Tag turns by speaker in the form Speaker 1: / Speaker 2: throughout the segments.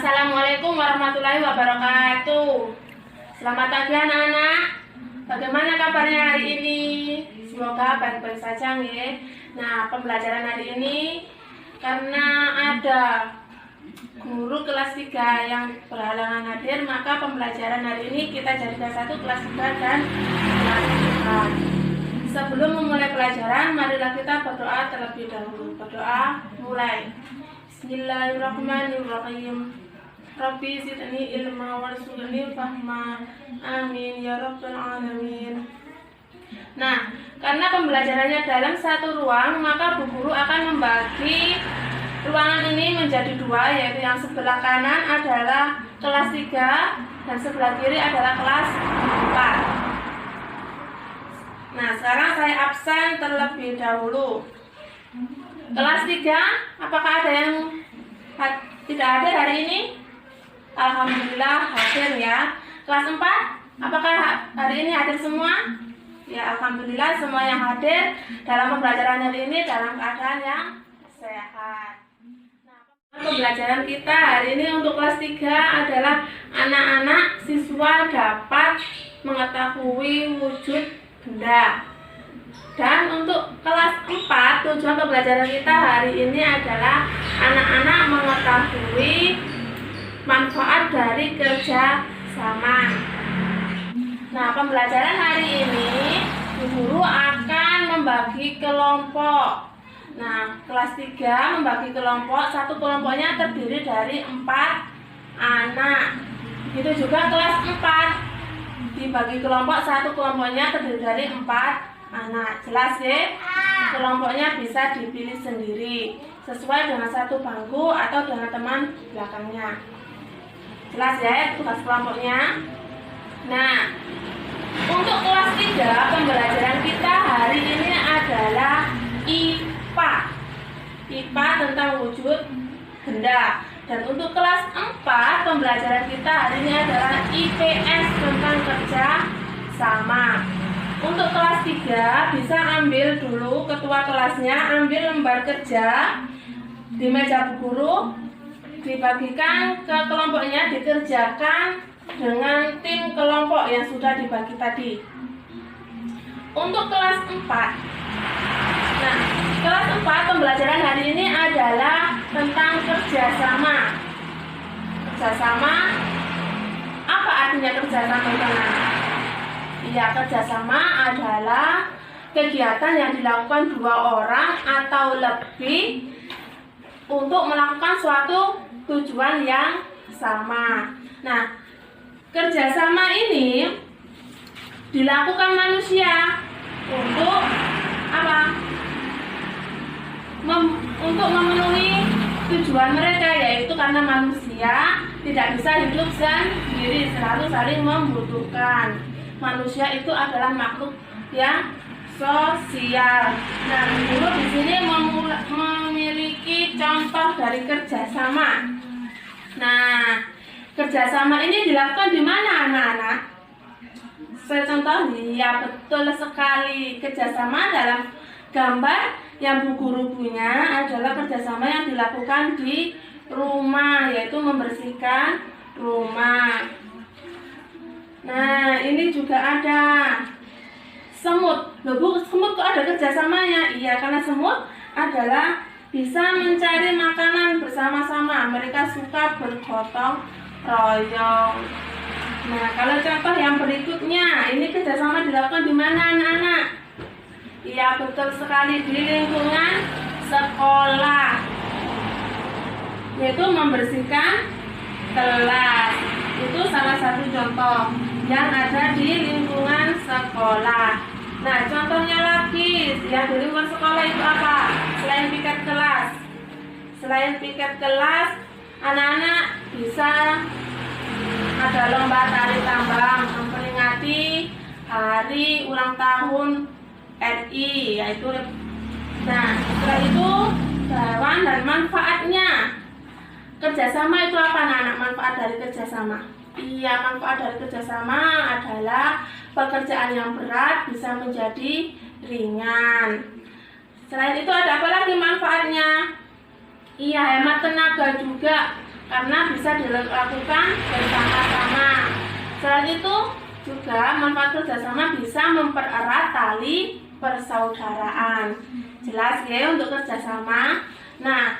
Speaker 1: Assalamualaikum warahmatullahi wabarakatuh. Selamat pagi anak-anak. Bagaimana kabarnya hari ini? Semoga baik-baik saja nggih. Nah, pembelajaran hari ini karena ada guru kelas 3 yang berhalangan hadir, maka pembelajaran hari ini kita jadikan satu kelas 3 dan kelas 4. Sebelum memulai pelajaran, marilah kita berdoa terlebih dahulu. Berdoa mulai. Bismillahirrahmanirrahim. Rabbi zidni ilma warzuqni fahma. Amin ya rabbal alamin. Nah, karena pembelajarannya dalam satu ruang, maka Bu Guru akan membagi ruangan ini menjadi dua, yaitu yang sebelah kanan adalah kelas 3 dan sebelah kiri adalah kelas 4. Nah, sekarang saya absen terlebih dahulu. Kelas 3, apakah ada yang tidak hadir hari ini? Alhamdulillah hadir ya. Kelas 4, apakah hari ini hadir semua? Ya, alhamdulillah semua yang hadir dalam pembelajaran hari ini dalam keadaan yang sehat. Nah, pembelajaran kita hari ini untuk kelas 3 adalah anak-anak siswa dapat mengetahui wujud benda. Dan untuk kelas 4, tujuan pembelajaran kita hari ini adalah anak-anak mengetahui manfaat dari kerja sama. Nah, pembelajaran hari ini Bu Guru akan membagi kelompok. Nah, kelas 3 membagi kelompok, satu kelompoknya terdiri dari 4 anak. Itu juga kelas 4 dibagi kelompok, satu kelompoknya terdiri dari 4 anak. Jelas ya? Kelompoknya bisa dipilih sendiri sesuai dengan satu bangku atau dengan teman belakangnya. Jelas ya tugas kelompoknya? Nah, untuk kelas 3 pembelajaran kita hari ini adalah IPA. IPA tentang wujud benda. Dan untuk kelas 4 pembelajaran kita hari ini adalah IPS tentang kerja sama. Untuk kelas 3 bisa ambil dulu ketua kelasnya, ambil lembar kerja di meja Bu Guru, dibagikan ke kelompoknya, dikerjakan dengan tim kelompok yang sudah dibagi tadi. Untuk kelas 4, nah kelas 4 pembelajaran hari ini adalah tentang kerjasama. Kerjasama, apa artinya kerjasama teman-teman? Ya, kerjasama adalah kegiatan yang dilakukan 2 orang atau lebih untuk melakukan suatu tujuan yang sama. Nah, kerjasama ini dilakukan manusia untuk apa? Untuk memenuhi tujuan mereka, yaitu karena manusia tidak bisa hidup sendiri, selalu saling membutuhkan. Manusia itu adalah makhluk yang sosial. Nah, Guru di sini memiliki contoh dari kerjasama. Nah, kerjasama ini dilakukan di mana anak-anak? Saya contoh, ya betul sekali. Kerjasama dalam gambar yang Bu Guru punya adalah kerjasama yang dilakukan di rumah, yaitu membersihkan rumah. Nah, ini juga ada semut. Loh Bu, semut kok ada kerjasamanya? Iya, karena semut adalah bisa mencari makanan bersama-sama. Mereka suka bergotong royong. Nah, kalau contoh yang berikutnya, ini kerjasama dilakukan di mana anak-anak? Iya, betul sekali, di lingkungan sekolah, yaitu membersihkan kelas. Itu salah satu contoh yang ada di lingkungan sekolah. Nah, contohnya lagi yang di lingkungan sekolah itu apa? Selain piket kelas, anak-anak bisa ada lomba tari tambang memperingati hari ulang tahun RI, yaitu. Nah, setelah itu hewan dan manfaatnya. Kerjasama itu apa anak-anak? Manfaat dari kerjasama. Iya, manfaat dari kerjasama adalah pekerjaan yang berat bisa menjadi ringan. Selain itu ada apa lagi manfaatnya? Iya, hemat tenaga juga. karena bisa dilakukan bersama-sama. Selain itu juga manfaat kerjasama bisa mempererat tali persaudaraan. Jelas ya untuk kerjasama. Nah,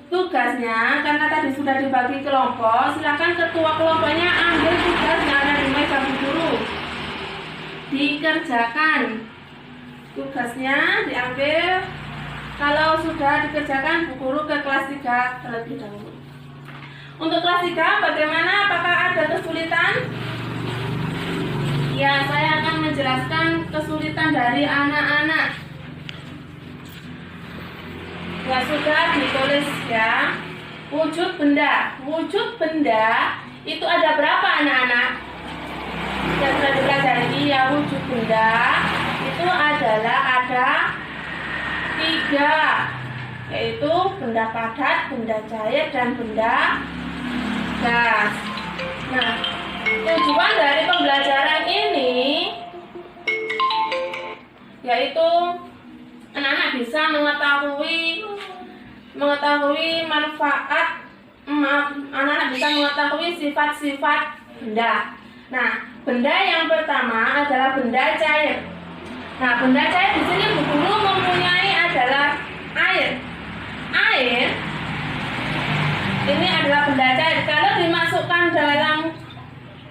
Speaker 1: tugasnya karena tadi sudah dibagi kelompok, silakan ketua kelompoknya ambil tugas yang ada di meja Bu Guru. Dikerjakan. Tugasnya diambil. Kalau sudah dikerjakan, Bu Guru ke kelas 3 terlebih dahulu. Untuk kelas 3 bagaimana? Apakah ada kesulitan? Ya, saya akan menjelaskan kesulitan dari anak-anak. Ya sudah ditulis ya. Wujud benda. Wujud benda itu ada berapa anak-anak? Yang sudah dipelajari ya, wujud benda itu adalah ada 3, yaitu benda padat, benda cair, dan benda gas. Nah, tujuan dari pembelajaran ini yaitu anak-anak bisa mengetahui manfaat, anak-anak bisa mengetahui sifat-sifat benda. Nah, benda yang pertama adalah benda cair. Nah, benda cair di sini Bu Guru mempunyai adalah air. Air ini adalah benda cair. Kalau dimasukkan dalam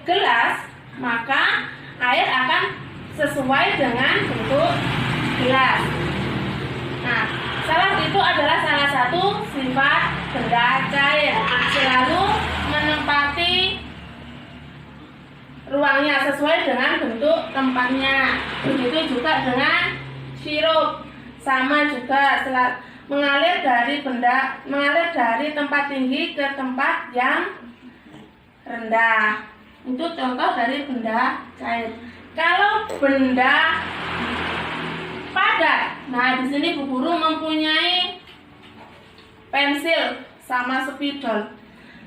Speaker 1: gelas, maka air akan sesuai dengan bentuk gelas. Nah, itu adalah salah satu sifat benda cair, selalu menempati ruangnya sesuai dengan bentuk tempatnya. Begitu juga dengan sirup, sama juga mengalir dari tempat tinggi ke tempat yang rendah. Itu contoh dari benda cair. Kalau benda padat, nah di sini Bu Guru mempunyai pensil sama spidol.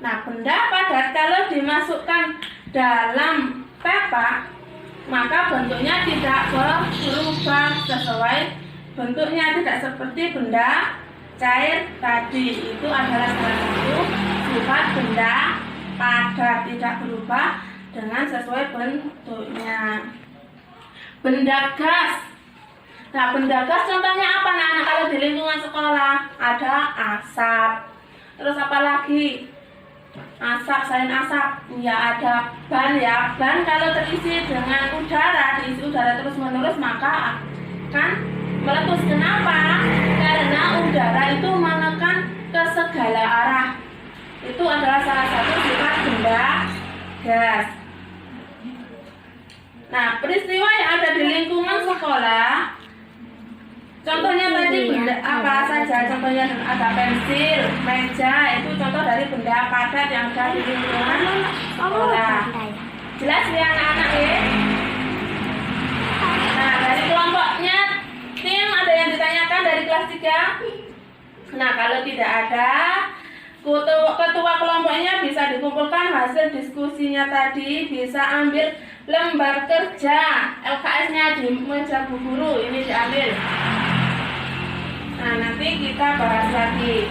Speaker 1: Nah, benda padat kalau dimasukkan dalam pepak, maka bentuknya tidak berubah sesuai bentuknya, tidak seperti benda cair tadi. Itu adalah salah satu sifat benda padat, tidak berubah dengan sesuai bentuknya. Benda gas. Nah, benda gas contohnya apa anak-anak kalau di lingkungan sekolah? Ada asap. Terus apa lagi? Asap, selain asap, ya ada ban ya. Ban kalau terisi dengan udara, diisi udara terus menerus, maka akan meletus. Kenapa? Karena udara itu menekan ke segala arah. Itu adalah salah satu sifat benda gas. Nah, peristiwa yang ada di lingkungan sekolah, contohnya tadi benda apa saja? Contohnya ada pensil, meja, itu contoh dari benda padat yang ada di lingkungan sekolah. Jelas ya anak-anak ya? Nah, dari kelompoknya tim ada yang ditanyakan dari kelas 3? Nah, kalau tidak ada, ketua kelompoknya bisa dikumpulkan hasil diskusinya tadi, bisa ambil lembar kerja LKS-nya di meja Bu Guru, ini diambil. Nah, nanti kita bahas lagi.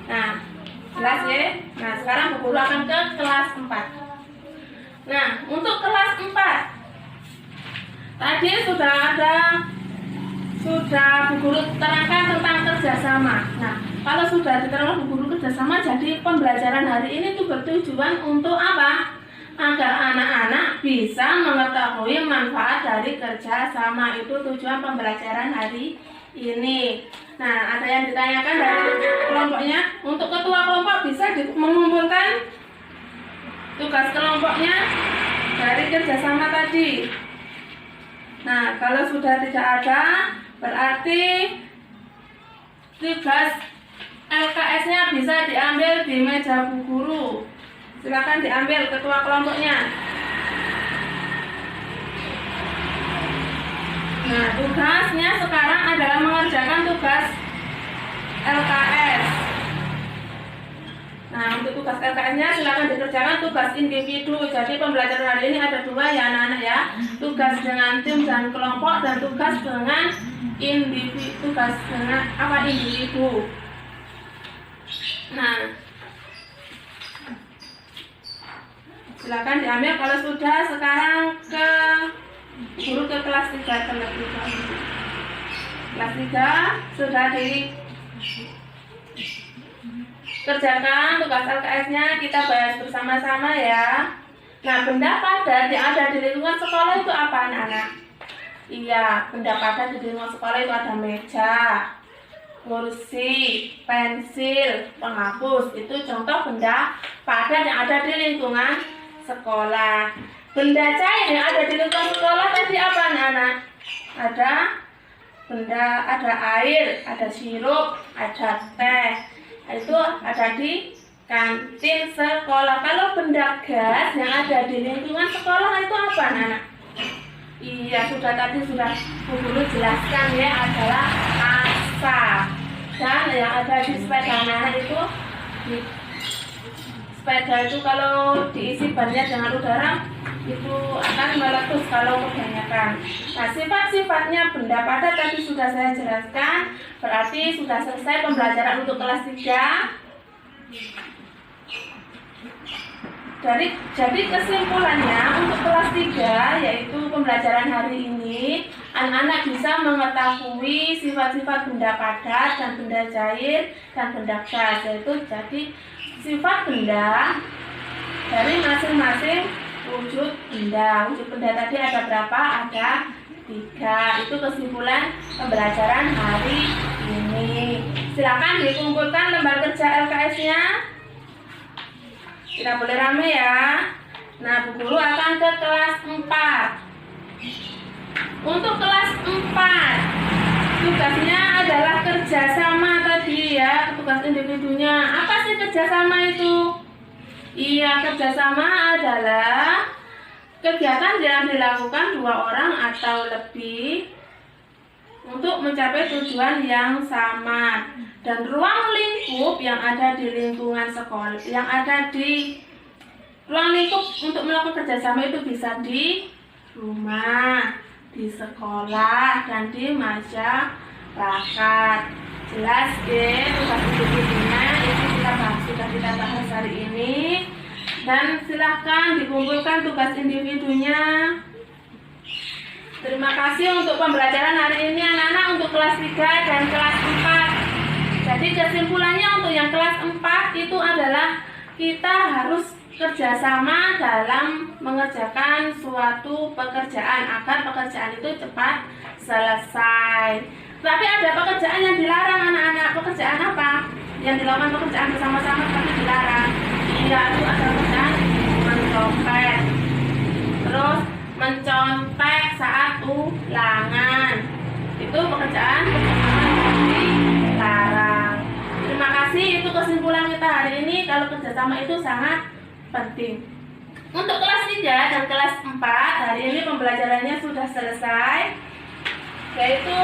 Speaker 1: Nah, jelas ya? Nah, sekarang Bu Guru akan ke kelas 4. Nah, untuk kelas 4 tadi sudah Bu Guru terangkan tentang kerjasama. Nah, kalau sudah diterangkan Bu Guru kerjasama, jadi pembelajaran hari ini tuh bertujuan untuk apa? Agar anak-anak bisa mengetahui manfaat dari kerjasama. Itu tujuan pembelajaran hari ini. Nah, ada yang ditanyakan dari kelompoknya. Untuk ketua kelompok bisa mengumpulkan tugas kelompoknya dari kerjasama tadi. Nah, kalau sudah tidak ada, berarti tugas LKS-nya bisa diambil di meja Bu Guru. Silakan diambil ketua kelompoknya. Nah, tugasnya sekarang adalah mengerjakan tugas LKS. Nah, untuk tugas LKS-nya silakan dikerjakan tugas individu. Jadi pembelajaran hari ini ada 2 ya anak-anak ya. Tugas dengan tim dan kelompok, dan tugas dengan individu. Nah, Silakan diambil kalau sudah. Sekarang ke guru ke kelas 3 terlebih dahulu. Kelas 3 sudah dikerjakan tugas LKS-nya, kita bahas bersama-sama ya. Nah, benda padat yang ada di lingkungan sekolah itu apa anak-anak? Iya, benda padat di lingkungan sekolah itu ada meja, kursi, pensil, penghapus. Itu contoh benda padat yang ada di lingkungan sekolah. Benda cair yang ada di lingkungan sekolah tadi apa anak-anak? Ada air, ada sirup, ada teh. Itu ada di kantin sekolah. Kalau benda gas yang ada di lingkungan sekolah itu apa anak-anak? Iya, tadi sudah Bu Guru jelaskan ya, adalah asap. Dan yang ada di sepeda anak itu, di sepeda itu kalau diisi bannya dengan udara itu akan meletus kalau kebanyakan. Nah, sifat-sifatnya benda padat tadi sudah saya jelaskan. Berarti sudah selesai pembelajaran untuk kelas 3. Jadi kesimpulannya untuk kelas 3 yaitu pembelajaran hari ini, anak-anak bisa mengetahui sifat-sifat benda padat dan benda cair dan benda gas, yaitu jadi sifat benda dari masing-masing wujud benda. Wujud benda tadi ada berapa? Ada 3. Itu kesimpulan pembelajaran hari ini. Silakan dikumpulkan lembar kerja LKS-nya. Tidak boleh rame ya. Nah, Bu Guru akan ke kelas 4. Untuk kelas 4 tugasnya adalah kerjasama tadi ya, tugas individunya. Apa sih kerjasama itu? Iya, kerjasama adalah kegiatan yang dilakukan 2 orang atau lebih untuk mencapai tujuan yang sama. Dan ruang lingkup yang ada di lingkungan sekolah, yang ada di ruang lingkup untuk melakukan kerjasama itu bisa di rumah, di sekolah, dan di masyarakat. Jelas deh tugas individunya itu sudah kita bahas hari ini. Dan silahkan dikumpulkan tugas individunya. Terima kasih untuk pembelajaran hari ini anak-anak untuk kelas 3 dan kelas 4. Jadi kesimpulannya untuk yang kelas 4 itu adalah kita harus kerjasama dalam mengerjakan suatu pekerjaan agar pekerjaan itu cepat selesai. Tapi ada pekerjaan yang dilarang anak-anak. Pekerjaan apa? Yang dilakukan pekerjaan bersama-sama tapi dilarang. Iya, itu ada pekerjaan mencopet. Terus mencontek saat ulangan. Itu pekerjaan bersama dilarang. Terima kasih, itu kesimpulan kita hari ini. Kalau kerjasama itu sangat penting. Untuk kelas 3 dan kelas 4 hari ini pembelajarannya sudah selesai. Yaitu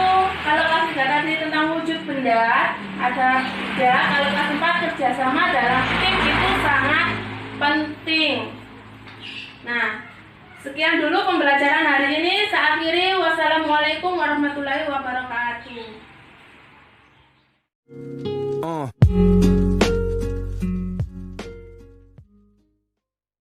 Speaker 1: kalau kelas 3 tadi tentang wujud benda ada 3. Kalau kelas 4 kerjasama dalam tim itu sangat penting. Nah, sekian dulu pembelajaran hari ini. Saya akhiri. Wassalamualaikum warahmatullahi wabarakatuh.